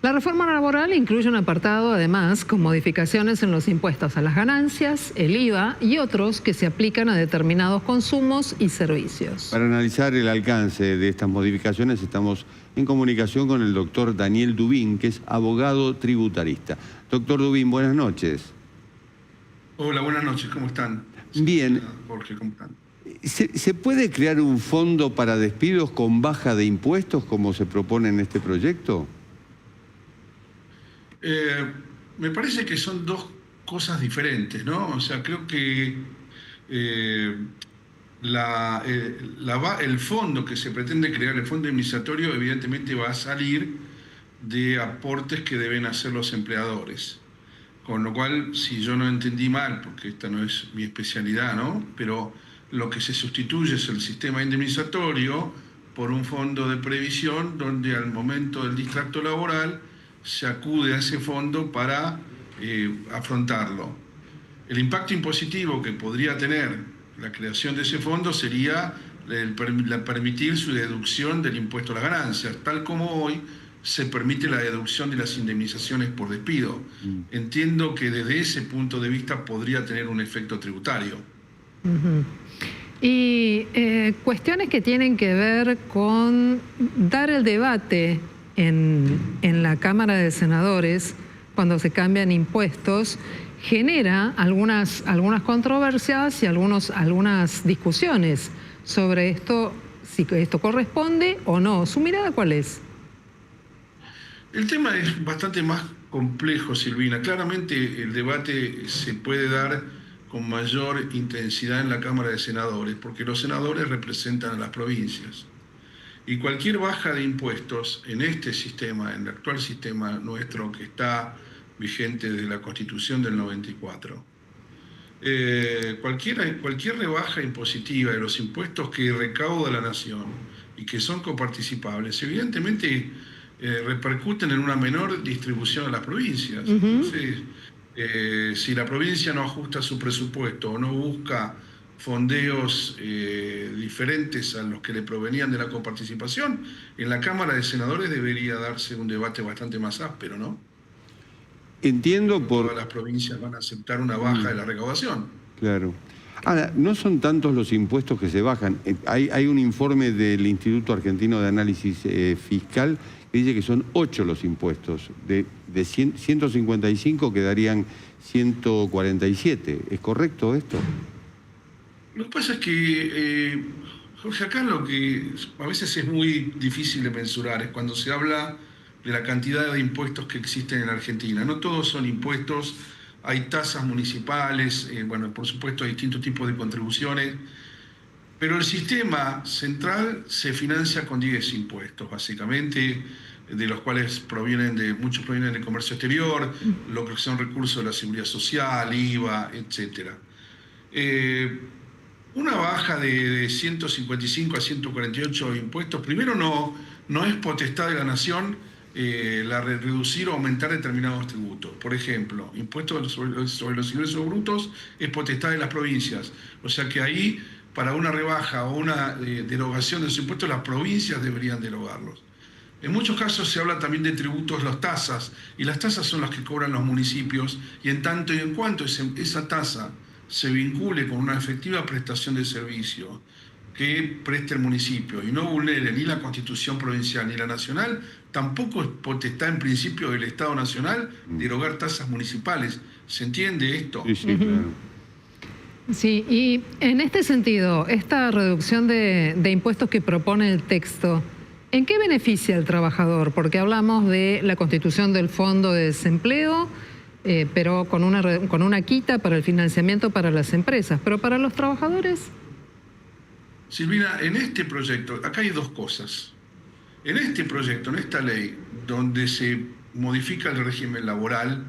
La reforma laboral incluye un apartado, además, con modificaciones en los impuestos a las ganancias, el IVA y otros que se aplican a determinados consumos y servicios. Para analizar el alcance de estas modificaciones estamos en comunicación con el doctor Daniel Dubín, que es abogado tributarista. Doctor Dubín, buenas noches. Hola, buenas noches, ¿cómo están? Bien. Jorge, ¿cómo están? ¿Se puede crear un fondo para despidos con baja de impuestos como se propone en este proyecto? Me parece que son dos cosas diferentes, ¿no? O sea, creo que el fondo que se pretende crear, el fondo indemnizatorio, evidentemente va a salir de aportes que deben hacer los empleadores. Con lo cual, si yo no entendí mal, porque esta no es mi especialidad, ¿no? Pero lo que se sustituye es el sistema indemnizatorio por un fondo de previsión donde al momento del distracto laboral se acude a ese fondo para afrontarlo. El impacto impositivo que podría tener la creación de ese fondo sería permitir su deducción del impuesto a las ganancias, tal como hoy se permite la deducción de las indemnizaciones por despido. Entiendo que desde ese punto de vista podría tener un efecto tributario. Y cuestiones que tienen que ver con dar el debate en la Cámara de Senadores cuando se cambian impuestos, genera algunas controversias y algunas discusiones sobre esto, si esto corresponde o no. ¿Su mirada cuál es? El tema es bastante más complejo, Silvina. Claramente el debate se puede dar con mayor intensidad en la Cámara de Senadores, porque los senadores representan a las provincias. Y cualquier baja de impuestos en este sistema, en el actual sistema nuestro que está vigente desde la Constitución del 94, cualquier rebaja impositiva de los impuestos que recauda la Nación y que son coparticipables, evidentemente repercuten en una menor distribución a las provincias. Entonces, si la provincia no ajusta su presupuesto o no busca fondeos diferentes a los que le provenían de la coparticipación, en la Cámara de Senadores debería darse un debate bastante más áspero, ¿no? Entiendo por... Todas las provincias van a aceptar una baja de la recaudación. Claro. Ahora, no son tantos los impuestos que se bajan. Hay un informe del Instituto Argentino de Análisis Fiscal que dice que son 8 los impuestos. De 155 quedarían 147. ¿Es correcto esto? Lo que pasa es que, Jorge, acá lo que a veces es muy difícil de mensurar es cuando se habla de la cantidad de impuestos que existen en Argentina. No todos son impuestos, hay tasas municipales, bueno, por supuesto hay distintos tipos de contribuciones, pero el sistema central se financia con 10 impuestos, básicamente, de los cuales muchos provienen del comercio exterior, lo que son recursos de la seguridad social, IVA, etc. Una baja de 155 a 148 impuestos, primero no es potestad de la Nación reducir o aumentar determinados tributos. Por ejemplo, impuestos sobre los ingresos brutos es potestad de las provincias. O sea que ahí, para una rebaja o una derogación de esos impuestos, las provincias deberían derogarlos. En muchos casos se habla también de tributos, las tasas, y las tasas son las que cobran los municipios, y en tanto y en cuanto esa tasa se vincule con una efectiva prestación de servicio que preste el municipio y no vulnere ni la Constitución provincial ni la nacional, tampoco es potestad en principio del Estado Nacional derogar tasas municipales. ¿Se entiende esto? Sí, sí, claro. Sí, y en este sentido, esta reducción de impuestos que propone el texto, ¿en qué beneficia al trabajador? Porque hablamos de la constitución del Fondo de Desempleo, pero con una quita para el financiamiento para las empresas. ¿Pero para los trabajadores? Silvina, en este proyecto, acá hay dos cosas. En este proyecto, en esta ley, donde se modifica el régimen laboral,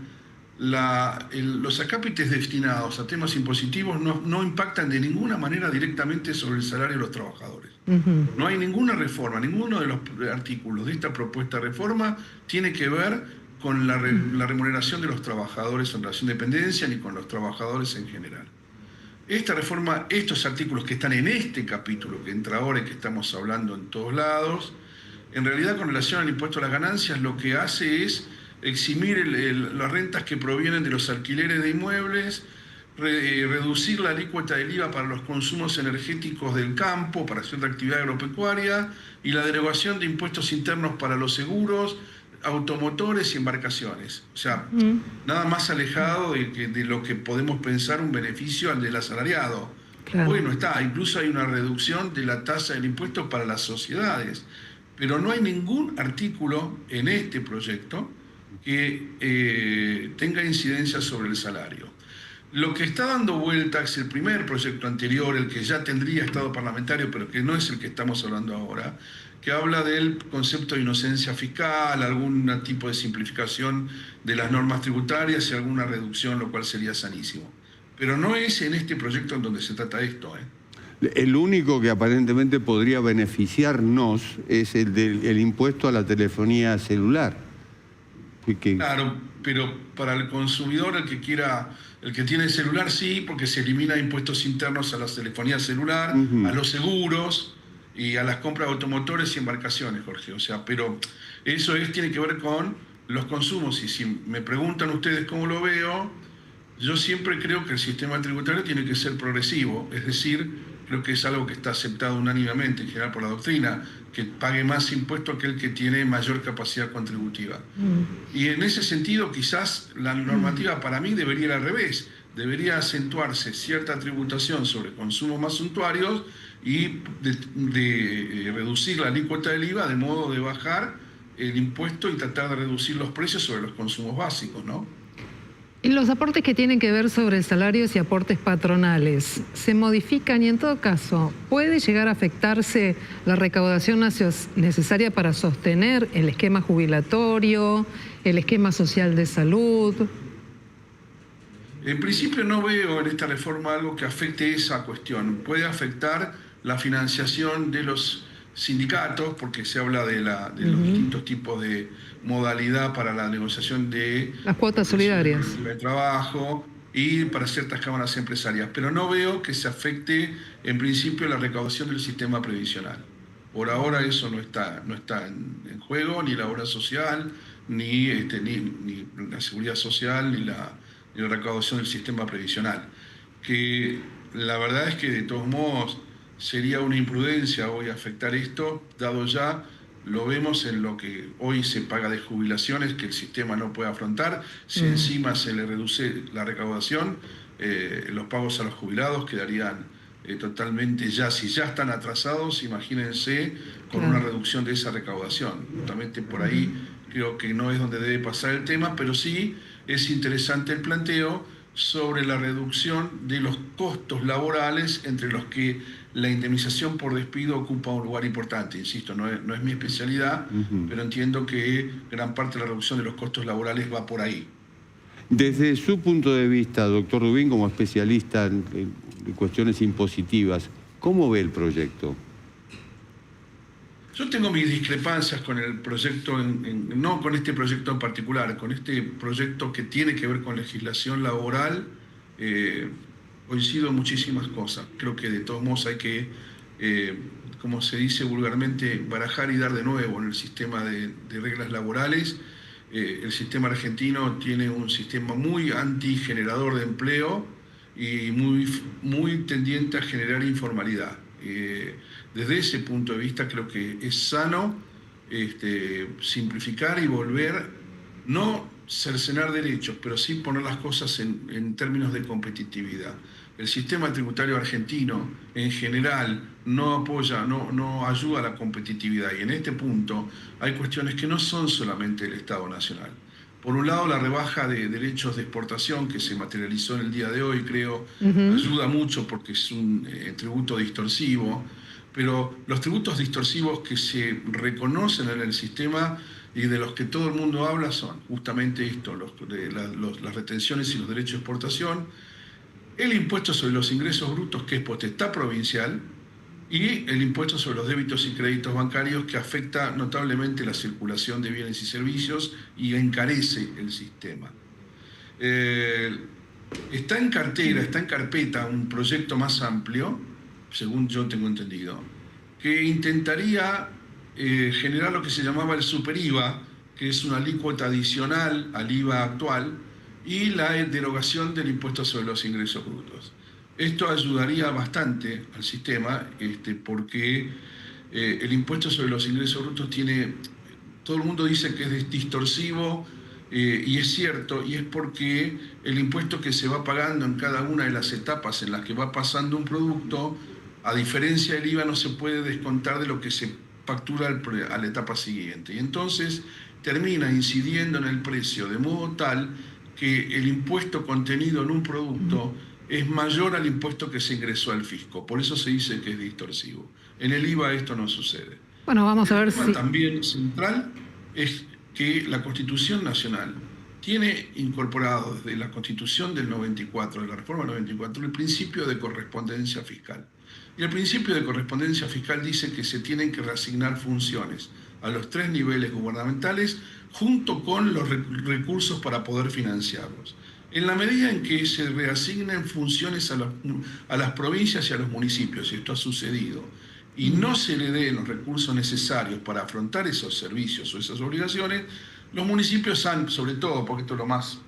los acápites destinados a temas impositivos no impactan de ninguna manera directamente sobre el salario de los trabajadores. No hay ninguna reforma, ninguno de los artículos de esta propuesta de reforma tiene que ver con la remuneración de los trabajadores en relación de dependencia ni con los trabajadores en general. Esta reforma, estos artículos que están en este capítulo que entra ahora y que estamos hablando en todos lados, en realidad con relación al impuesto a las ganancias lo que hace es eximir las rentas que provienen de los alquileres de inmuebles, reducir la alícuota del IVA para los consumos energéticos del campo, para cierta actividad agropecuaria, y la derogación de impuestos internos para los seguros, automotores y embarcaciones. O sea, nada más alejado de lo que podemos pensar un beneficio al del asalariado. Claro. Hoy no está, incluso hay una reducción de la tasa del impuesto para las sociedades, pero no hay ningún artículo en este proyecto que tenga incidencia sobre el salario. Lo que está dando vuelta es el primer proyecto anterior, el que ya tendría estado parlamentario, pero que no es el que estamos hablando ahora, que habla del concepto de inocencia fiscal, algún tipo de simplificación de las normas tributarias y alguna reducción, lo cual sería sanísimo. Pero no es en este proyecto en donde se trata esto. El único que aparentemente podría beneficiarnos es el impuesto a la telefonía celular. Claro, pero para el consumidor, el que tiene celular sí, porque se elimina impuestos internos a la telefonía celular, a los seguros y a las compras de automotores y embarcaciones, Jorge. O sea, pero eso tiene que ver con los consumos. Y si me preguntan ustedes cómo lo veo, yo siempre creo que el sistema tributario tiene que ser progresivo, es decir, creo que es algo que está aceptado unánimemente en general por la doctrina, que pague más impuesto aquel que tiene mayor capacidad contributiva. Y en ese sentido, quizás la normativa para mí debería ir al revés, debería acentuarse cierta tributación sobre consumos más suntuarios y de reducir la alícuota del IVA de modo de bajar el impuesto y tratar de reducir los precios sobre los consumos básicos, ¿no? Y los aportes que tienen que ver sobre salarios y aportes patronales, ¿se modifican y en todo caso puede llegar a afectarse la recaudación necesaria para sostener el esquema jubilatorio, el esquema social de salud? En principio no veo en esta reforma algo que afecte esa cuestión. Puede afectar la financiación de los sindicatos, porque se habla de los distintos tipos de modalidad para la negociación de las cuotas solidarias de trabajo y para ciertas cámaras empresarias, pero no veo que se afecte en principio la recaudación del sistema previsional. Por ahora eso no está en juego, ni la obra social, ni la seguridad social, ni la recaudación del sistema previsional. Que la verdad es que de todos modos sería una imprudencia hoy afectar esto, dado ya lo vemos en lo que hoy se paga de jubilaciones que el sistema no puede afrontar. Si encima se le reduce la recaudación, los pagos a los jubilados quedarían totalmente si ya están atrasados, imagínense con una reducción de esa recaudación. Justamente por ahí creo que no es donde debe pasar el tema, pero sí es interesante el planteo sobre la reducción de los costos laborales entre los que la indemnización por despido ocupa un lugar importante. Insisto, no es mi especialidad, pero entiendo que gran parte de la reducción de los costos laborales va por ahí. Desde su punto de vista, doctor Rubín, como especialista en cuestiones impositivas, ¿cómo ve el proyecto? Yo tengo mis discrepancias con el proyecto, no con este proyecto en particular, con este proyecto que tiene que ver con legislación laboral. Coincido en muchísimas cosas. Creo que de todos modos hay que, como se dice vulgarmente, barajar y dar de nuevo en el sistema de reglas laborales. El sistema argentino tiene un sistema muy antigenerador de empleo y muy tendiente a generar informalidad. Desde ese punto de vista creo que es sano simplificar y volver, no cercenar derechos, pero sí poner las cosas en términos de competitividad. El sistema tributario argentino en general no apoya, no ayuda a la competitividad, y en este punto hay cuestiones que no son solamente del Estado Nacional. Por un lado, la rebaja de derechos de exportación que se materializó en el día de hoy, creo, ayuda mucho porque es un tributo distorsivo, pero los tributos distorsivos que se reconocen en el sistema y de los que todo el mundo habla son justamente esto, las retenciones y los derechos de exportación, el impuesto sobre los ingresos brutos, que es potestad provincial, y el impuesto sobre los débitos y créditos bancarios, que afecta notablemente la circulación de bienes y servicios y encarece el sistema. Está en carpeta un proyecto más amplio, según yo tengo entendido, que intentaría generar lo que se llamaba el super-IVA, que es una alícuota adicional al IVA actual, y la derogación del impuesto sobre los ingresos brutos. Esto ayudaría bastante al sistema, porque el impuesto sobre los ingresos brutos todo el mundo dice que es distorsivo, y es cierto, y es porque el impuesto que se va pagando en cada una de las etapas en las que va pasando un producto, a diferencia del IVA, no se puede descontar de lo que se factura a la etapa siguiente. Y entonces termina incidiendo en el precio de modo tal que el impuesto contenido en un producto es mayor al impuesto que se ingresó al fisco. Por eso se dice que es distorsivo. En el IVA esto no sucede. Bueno, vamos a ver si... También central es que la Constitución Nacional tiene incorporado desde la Constitución del 94, de la Reforma 94, el principio de correspondencia fiscal. Y el principio de correspondencia fiscal dice que se tienen que reasignar funciones a los 3 niveles gubernamentales junto con los recursos para poder financiarlos. En la medida en que se reasignen funciones a las provincias y a los municipios, y esto ha sucedido, y no se le den los recursos necesarios para afrontar esos servicios o esas obligaciones, los municipios han, sobre todo, porque esto es lo más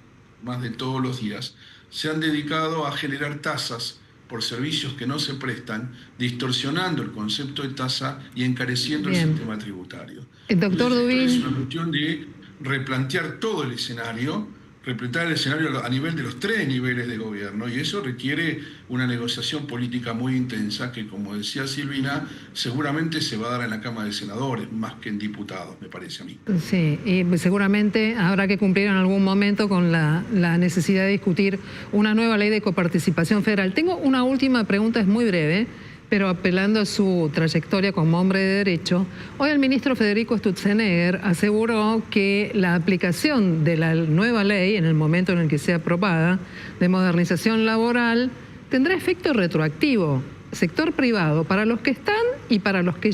de todos los días, se han dedicado a generar tasas por servicios que no se prestan, distorsionando el concepto de tasa y encareciendo el sistema tributario. El doctor Dubín... Es una cuestión de replantear todo el escenario, replantear el escenario a nivel de los 3 niveles de gobierno, y eso requiere una negociación política muy intensa que, como decía Silvina, seguramente se va a dar en la Cámara de Senadores, más que en diputados, me parece a mí. Sí, y seguramente habrá que cumplir en algún momento con la necesidad de discutir una nueva ley de coparticipación federal. Tengo una última pregunta, es muy breve, pero apelando a su trayectoria como hombre de derecho. Hoy el ministro Federico Sturzenegger aseguró que la aplicación de la nueva ley, en el momento en el que sea aprobada, de modernización laboral, tendrá efecto retroactivo, sector privado, para los que están y para los que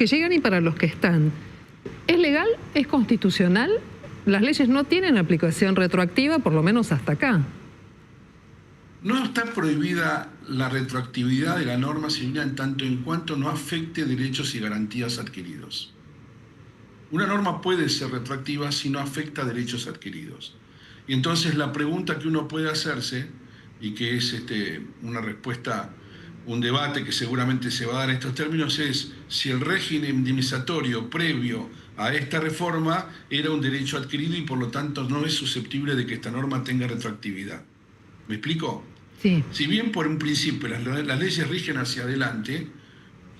llegan y para los que están. ¿Es legal? ¿Es constitucional? Las leyes no tienen aplicación retroactiva, por lo menos hasta acá. No está prohibida la retroactividad de la norma civil en tanto en cuanto no afecte derechos y garantías adquiridos. Una norma puede ser retroactiva si no afecta derechos adquiridos. Y entonces la pregunta que uno puede hacerse, y que es una respuesta, un debate que seguramente se va a dar en estos términos, es si el régimen indemnizatorio previo a esta reforma era un derecho adquirido y por lo tanto no es susceptible de que esta norma tenga retroactividad. ¿Me explico? Sí. Si bien por un principio las leyes rigen hacia adelante,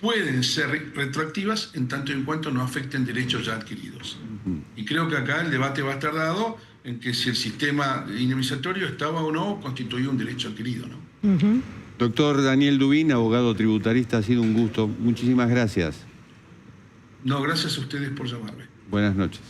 pueden ser retroactivas en tanto en cuanto no afecten derechos ya adquiridos. Y creo que acá el debate va a estar dado en que si el sistema indemnizatorio estaba o no constituía un derecho adquirido, ¿no? Doctor Daniel Dubín, abogado tributarista, ha sido un gusto. Muchísimas gracias. No, gracias a ustedes por llamarme. Buenas noches.